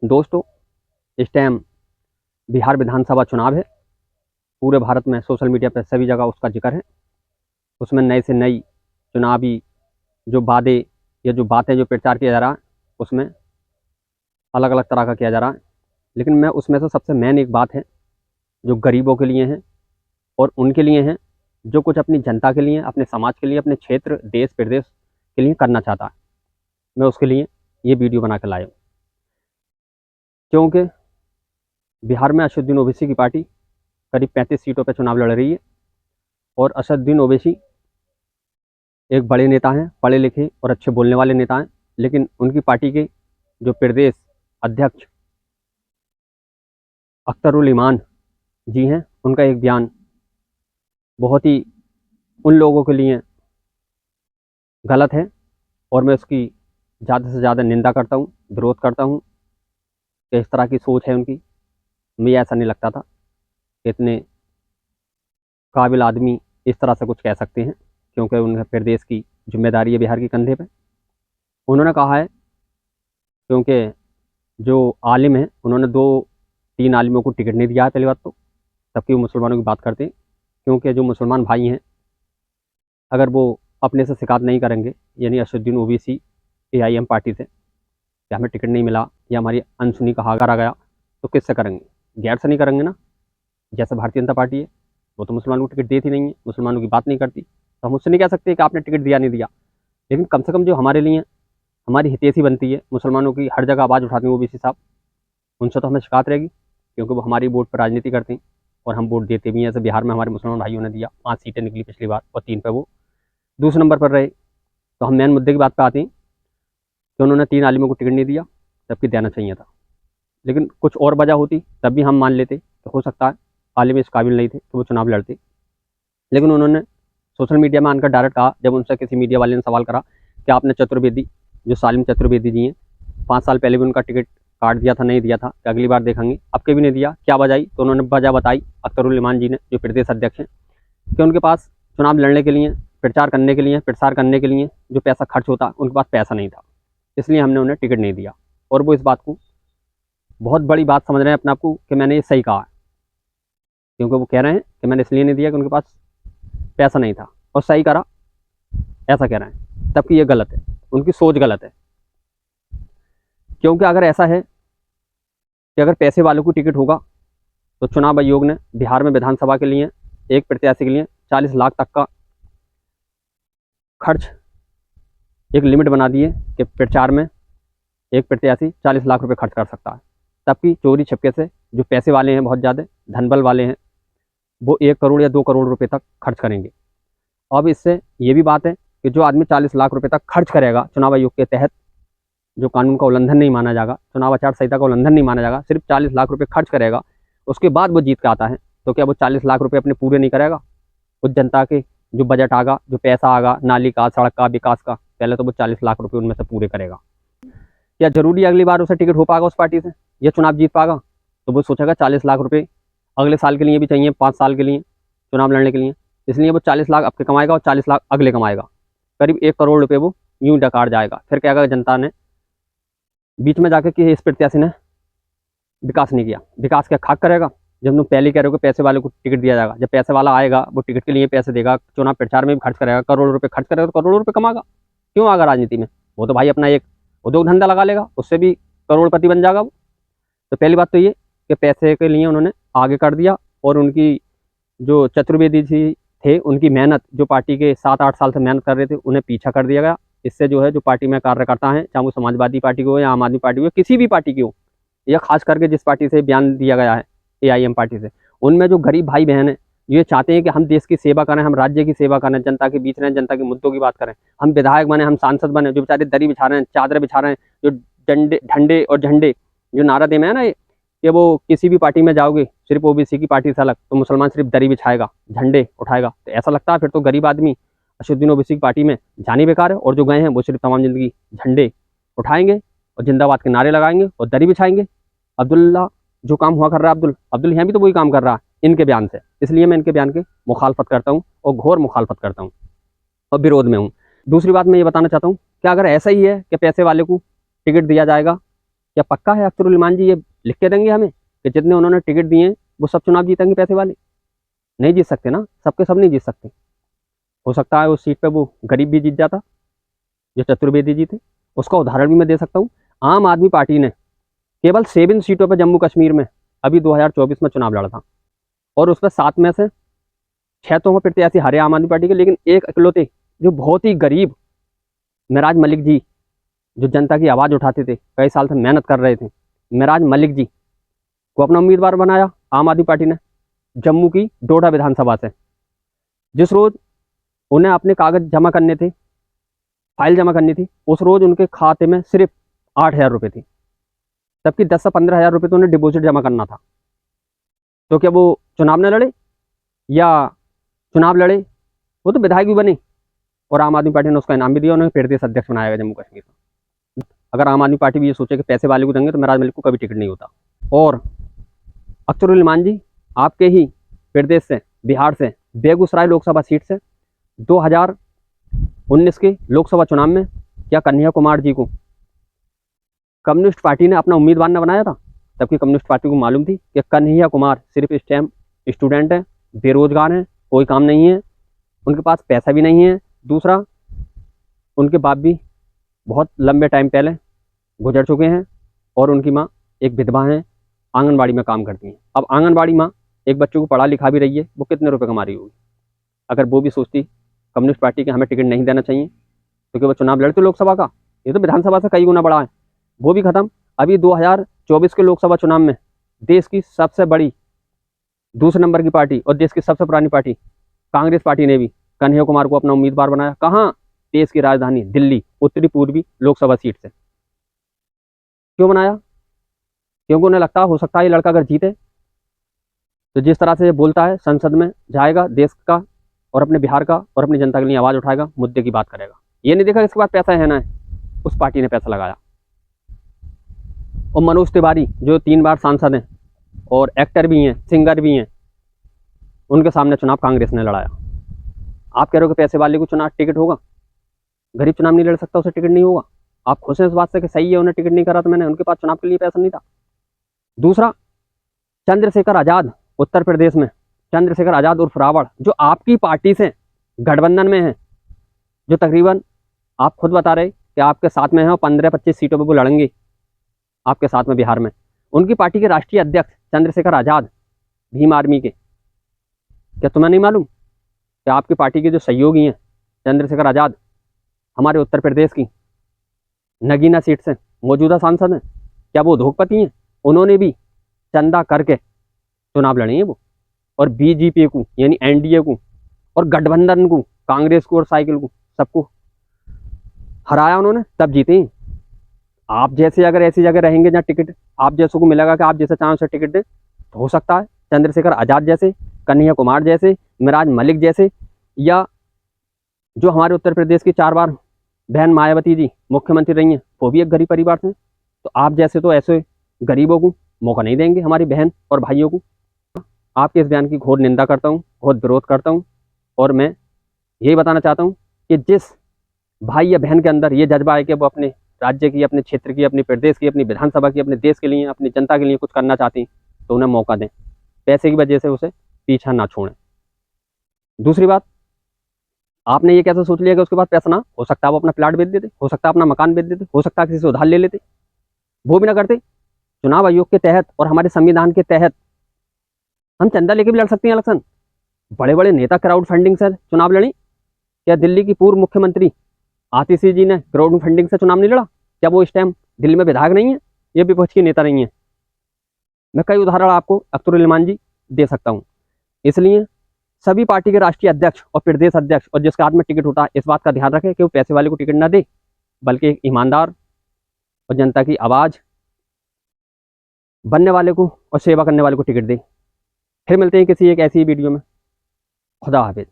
दोस्तों, इस टाइम बिहार विधानसभा चुनाव है। पूरे भारत में सोशल मीडिया पर सभी जगह उसका जिक्र है। उसमें नए से नई चुनावी जो वादे या जो बातें जो प्रचार किया जा रहा है, उसमें अलग अलग तरह का किया जा रहा है। लेकिन मैं उसमें से सबसे मेन एक बात है जो गरीबों के लिए है और उनके लिए है जो कुछ अपनी जनता के लिए, अपने समाज के लिए, अपने क्षेत्र, देश प्रदेश के लिए करना चाहता है। मैं उसके लिए ये वीडियो बना कर लाया हूँ, क्योंकि बिहार में असदुद्दीन ओवैसी की पार्टी करीब 35 सीटों पर चुनाव लड़ रही है। और असदुद्दीन ओवैसी एक बड़े नेता हैं, पढ़े लिखे और अच्छे बोलने वाले नेता हैं। लेकिन उनकी पार्टी के जो प्रदेश अध्यक्ष अख्तरुल ईमान जी हैं, उनका एक बयान बहुत ही उन लोगों के लिए गलत है और मैं उसकी ज़्यादा से ज़्यादा निंदा करता हूँ, विरोध करता हूँ कि इस तरह की सोच है उनकी। मुझे ऐसा नहीं लगता था कि इतने काबिल आदमी इस तरह से कुछ कह सकते हैं, क्योंकि उनके प्रदेश की जिम्मेदारी है बिहार के कंधे पे। उन्होंने कहा है, क्योंकि जो आलिम हैं उन्होंने 2-3 आलिमों को टिकट नहीं दिया है। पहली बात तो सबकी वो मुसलमानों की बात करते हैं, क्योंकि जो मुसलमान भाई हैं अगर वो अपने से शिकायत नहीं करेंगे, यानी असदुद्दीन ओवैसी AIM पार्टी से कि हमें टिकट नहीं मिला या हमारी अनसुनी कहा करा गया, तो किससे करेंगे? गैर से नहीं करेंगे ना। जैसे भारतीय जनता पार्टी है, वो तो मुसलमानों को टिकट देती नहीं है, मुसलमानों की बात नहीं करती, तो हम उससे नहीं कह सकते कि आपने टिकट दिया नहीं दिया। लेकिन कम से कम जो हमारे लिए हमारी हितैषी बनती है, मुसलमानों की हर जगह आवाज़ उठाते हैं ओवैसी साहब, उनसे तो हमें शिकायत रहेगी, क्योंकि वो हमारी वोट पर राजनीति करते हैं और हम वोट देते भी हैं। जैसे बिहार में हमारे मुसलमान भाइयों ने दिया, 5 सीटें निकली पिछली बार और 3 पे वो दूसरे नंबर पर रहे। तो हम मेन मुद्दे की बात पर आते हैं कि उन्होंने 3 आलिमों को टिकट नहीं दिया, जबकि देना चाहिए था। लेकिन कुछ और वजह होती तब भी हम मान लेते कि हो सकता है आलिम इस काबिल नहीं थे तो वो चुनाव लड़ते। लेकिन उन्होंने सोशल मीडिया में आकर डायरेक्ट कहा, जब उनसे किसी मीडिया वाले ने सवाल करा कि आपने चतुर्वेदी जो सालिम चतुर्वेदी जी हैं, 5 साल पहले भी उनका टिकट काट दिया था, नहीं दिया था, कि अगली बार देखेंगे, अब के भी नहीं दिया, क्या वजह आई? तो उन्होंने वजह बताई अख्तरुल ईमान जी ने, जो प्रदेश अध्यक्ष हैं, कि उनके पास चुनाव लड़ने के लिए, प्रचार करने के लिए, प्रसार करने के लिए जो पैसा खर्च होता, उनके पास पैसा नहीं था, इसलिए हमने उन्हें टिकट नहीं दिया। और वो इस बात को बहुत बड़ी बात समझ रहे हैं अपने आप को कि मैंने ये सही कहा है, क्योंकि वो कह रहे हैं कि मैंने इसलिए नहीं दिया कि उनके पास पैसा नहीं था, और सही करा ऐसा कह रहे हैं। तब कि ये गलत है, उनकी सोच गलत है। क्योंकि अगर ऐसा है कि अगर पैसे वालों को टिकट होगा तो चुनाव आयोग ने बिहार में विधानसभा के लिए एक प्रत्याशी के लिए 40 लाख तक का खर्च एक लिमिट बना दी है कि प्रचार में एक प्रत्याशी 40 लाख रुपए खर्च कर सकता है। तबकि चोरी छपके से जो पैसे वाले हैं, बहुत ज़्यादा धनबल वाले हैं, वो 1 करोड़ या 2 करोड़ रुपए तक खर्च करेंगे। अब इससे ये भी बात है कि जो आदमी 40 लाख रुपए तक खर्च करेगा चुनाव आयोग के तहत, जो कानून का उल्लंघन नहीं माना जाएगा, चुनाव आचार संहिता का उल्लंघन नहीं माना जाएगा, सिर्फ 40 लाख रुपए खर्च करेगा, उसके बाद वो जीत के आता है, तो क्या वो 40 लाख रुपए अपने पूरे नहीं करेगा? उस जनता के जो बजट आगा, जो पैसा आगा, नाली का, सड़क का, विकास का, पहले तो वो 40 लाख रुपए उनमें से पूरे करेगा। क्या जरूरी अगली बार उसे टिकट हो पाएगा उस पार्टी से, या चुनाव जीत पाएगा? तो वो सोचेगा 40 लाख रुपए अगले साल के लिए भी चाहिए, 5 साल के लिए चुनाव लड़ने के लिए, इसलिए वो 40 लाख अब के कमाएगा और 40 लाख अगले कमाएगा। करीब 1 करोड़ रुपए वो यूं डकार जाएगा। फिर क्या कहेगा जनता ने बीच में जाकर कि इस प्रत्याशी ने विकास नहीं किया। विकास क्या खाक करेगा? जब तुम पहले कह रहे हो कि पैसे वाले को टिकट दिया जाएगा, जब पैसे वाला आएगा वो टिकट के लिए पैसे देगा, चुनाव प्रचार में भी खर्च करेगा, करोड़ों रुपए खर्च करेगा, तो करोड़ों रुपए कमाएगा। क्यों आएगा राजनीति में? वो तो भाई अपना एक उद्योग धंधा लगा लेगा, उससे भी करोड़पति बन जाएगा वो। तो पहली बात तो ये कि पैसे के लिए उन्होंने आगे कर दिया, और उनकी जो चतुर्वेदी जी थे, उनकी मेहनत, जो पार्टी के 7-8 साल से मेहनत कर रहे थे, उन्हें पीछा कर दिया गया। इससे जो है जो पार्टी में कार्यकर्ता हैं, चाहे वो समाजवादी पार्टी की हो या आम आदमी पार्टी हो, किसी भी पार्टी की हो, या खास करके जिस पार्टी से बयान दिया गया है AIM पार्टी से, उनमें जो गरीब भाई बहन हैं, ये चाहते हैं कि हम देश की सेवा करें, हम राज्य की सेवा करें, जनता के बीच रहें, जनता के मुद्दों की बात करें, हम विधायक बने, हम सांसद बने। जो बेचारे दरी बिछा रहे हैं, चादर बिछा रहे हैं, जो डंडे और झंडे जो नारा दे में है ना, ये कि वो किसी भी पार्टी में जाओगे सिर्फ OBC की पार्टी से अलग, तो मुसलमान सिर्फ दरी बिछाएगा, झंडे उठाएगा, तो ऐसा लगता है फिर तो गरीब आदमी असदुद्दीन ओवैसी की पार्टी में जाने बेकार है। और जो गए हैं वो सिर्फ तमाम जिंदगी झंडे उठाएंगे और जिंदाबाद के नारे लगाएंगे और दरी बिछाएंगे। अब्दुल्ला जो काम हुआ कर रहा है, अब्दुल यहाँ भी तो वही काम कर रहा है इनके बयान से। इसलिए मैं इनके बयान की मुखालफत करता हूँ और घोर मुखालफत करता हूँ और विरोध में हूँ। दूसरी बात मैं ये बताना चाहता हूँ कि अगर ऐसा ही है कि पैसे वाले को टिकट दिया जाएगा क्या पक्का है अख्तरुल इमान जी ये लिख के देंगे हमें कि जितने उन्होंने टिकट दिए हैं वो सब चुनाव जीतेंगे पैसे वाले? नहीं जीत सकते ना, सबके सब नहीं जीत सकते। हो सकता है उस सीट पे वो गरीब भी जीत जाता जो चतुर्वेदी जी थे। उसका उदाहरण भी मैं दे सकता हूँ। आम आदमी पार्टी ने केवल 7 सीटों पर जम्मू कश्मीर में अभी 2024 में चुनाव लड़ा था, और उसमें 7 में से 6 तो प्रत्याशी हारे आम आदमी पार्टी के, लेकिन एक इकलौते जो बहुत ही गरीब मिराज मलिक जी, जो जनता की आवाज़ उठाते थे, कई साल से मेहनत कर रहे थे, मिराज मलिक जी को अपना उम्मीदवार बनाया आम आदमी पार्टी ने जम्मू की डोडा विधानसभा से। जिस रोज उन्हें अपने कागज जमा करने थे, फाइल जमा करनी थी, उस रोज उनके खाते में सिर्फ 8,000 रुपये थी, जबकि 10 से 15,000 रुपये तो उन्हें डिपॉजिट जमा करना था। तो क्या वो चुनाव न लड़े, या चुनाव लड़े, वो तो विधायक भी बने, और आम आदमी पार्टी ने उसका इनाम भी दिया, उन्हें प्रदेश अध्यक्ष बनाया गया जम्मू कश्मीर का। अगर आम आदमी पार्टी भी ये सोचे कि पैसे वाले को देंगे तो मिराज मलिक को कभी टिकट नहीं होता। और अख्तरुल इमान जी आपके ही प्रदेश से, बिहार से, बेगूसराय लोकसभा सीट से 2019 के लोकसभा चुनाव में क्या कन्हैया कुमार जी को कम्युनिस्ट पार्टी ने अपना उम्मीदवार न बनाया था? जबकि कम्युनिस्ट पार्टी को मालूम थी कि कन्हैया कुमार सिर्फ इस टाइम स्टूडेंट है, बेरोजगार हैं, कोई काम नहीं है, उनके पास पैसा भी नहीं है। दूसरा, उनके बाप भी बहुत लंबे टाइम पहले गुजर चुके हैं, और उनकी माँ एक विधवा हैं, आंगनबाड़ी में काम करती हैं। अब आंगनबाड़ी माँ एक बच्चों को पढ़ा लिखा भी रही है, वो कितने रुपए कमा रही होगी? अगर वो भी सोचती कम्युनिस्ट पार्टी के हमें टिकट नहीं देना चाहिए, क्योंकि वो चुनाव लड़ते लोकसभा का, ये तो विधानसभा से कई गुना बड़ा है, वो भी खत्म। अभी 2024 के लोकसभा चुनाव में देश की सबसे बड़ी दूसरे नंबर की पार्टी और देश की सबसे पुरानी पार्टी कांग्रेस पार्टी ने भी कन्हैया कुमार को अपना उम्मीदवार बनाया। कहाँ? देश की राजधानी दिल्ली, उत्तरी पूर्वी लोकसभा सीट से। क्यों बनाया? क्योंकि उन्हें लगता हो सकता है ये लड़का अगर जीते तो जिस तरह से ये बोलता है संसद में जाएगा, देश का और अपने बिहार का और अपनी जनता के लिए आवाज़ उठाएगा, मुद्दे की बात करेगा। ये नहीं देखा इसके पास पैसा है ना है, उस पार्टी ने पैसा लगाया। और मनोज तिवारी जो 3 बार सांसद हैं और एक्टर भी हैं, सिंगर भी हैं, उनके सामने चुनाव कांग्रेस ने लड़ाया। आप कह रहे हो कि पैसे वाले को चुनाव टिकट होगा, गरीब चुनाव नहीं लड़ सकता, उसे टिकट नहीं होगा। आप खुश हैं इस बात से कि सही है उन्हें टिकट नहीं करा, तो मैंने उनके पास चुनाव के लिए पैसा नहीं था। दूसरा, चंद्रशेखर आज़ाद उत्तर प्रदेश में, चंद्रशेखर आज़ाद उर्फ रावण, जो आपकी पार्टी से गठबंधन में है, जो तकरीबन आप खुद बता रहे कि आपके साथ में है और 15-25 सीटों पर वो लड़ेंगे आपके साथ में बिहार में। उनकी पार्टी के राष्ट्रीय अध्यक्ष चंद्रशेखर आज़ाद, भीम आर्मी के, क्या तुम्हें नहीं मालूम कि आपकी पार्टी के जो सहयोगी हैं चंद्रशेखर आज़ाद हमारे उत्तर प्रदेश की नगीना सीट से मौजूदा सांसद हैं? क्या वो उद्योगपति हैं? उन्होंने भी चंदा करके चुनाव लड़े हैं वो, और बीजेपी को यानी एनडीए को और गठबंधन को, कांग्रेस को और साइकिल को, सबको हराया उन्होंने, तब जीते हैं। आप जैसे अगर ऐसी जगह रहेंगे जहाँ टिकट आप जैसों को मिलेगा कि आप जैसे चाहें उसे टिकट दें, तो हो सकता है चंद्रशेखर आज़ाद जैसे, कन्हैया कुमार जैसे, मिराज मलिक जैसे, या जो हमारे उत्तर प्रदेश की 4 बार बहन मायावती जी मुख्यमंत्री रही हैं, वो भी एक गरीब परिवार से। तो आप जैसे तो ऐसे गरीबों को मौका नहीं देंगे, हमारी बहन और भाइयों को। आपके इस बयान की घोर निंदा करता हूँ, घोर विरोध करता हूँ, और मैं यही बताना चाहता हूँ कि जिस भाई या बहन के अंदर ये जज्बा है कि वो अपने राज्य की, अपने क्षेत्र की, अपने प्रदेश की, अपनी विधानसभा की, अपने देश के लिए, अपनी जनता के लिए कुछ करना चाहती, तो उन्हें मौका दें, पैसे की वजह से उसे पीछा ना छोड़ें। दूसरी बात, आपने ये कैसे सोच लिया कि उसके पास पैसा ना, हो सकता है वो अपना प्लाट बेच देते, हो सकता है अपना मकान बेच देते, हो सकता है किसी से उधार ले लेते, वो भी ना करते। चुनाव आयोग के तहत और हमारे संविधान के तहत हम चंदा लेके भी लड़ सकते हैं इलेक्शन। बड़े बड़े नेता क्राउड फंडिंग से चुनाव लड़ी। क्या दिल्ली की पूर्व मुख्यमंत्री आतिशी जी ने क्राउड फंडिंग से चुनाव नहीं लड़ा? क्या वो इस टाइम दिल्ली में विधायक नहीं है? ये विपक्ष की नेता नहीं है? मैं कई उदाहरण आपको अख्तरुल इमान जी दे सकता हूँ। इसलिए सभी पार्टी के राष्ट्रीय अध्यक्ष और प्रदेश अध्यक्ष और जिसके हाथ में टिकट होता है, इस बात का ध्यान रखें कि वो पैसे वाले को टिकट ना दे, बल्कि एक ईमानदार और जनता की आवाज़ बनने वाले को और सेवा करने वाले को टिकट दे। फिर मिलते हैं किसी एक ऐसी वीडियो में। खुदा हाफिज़।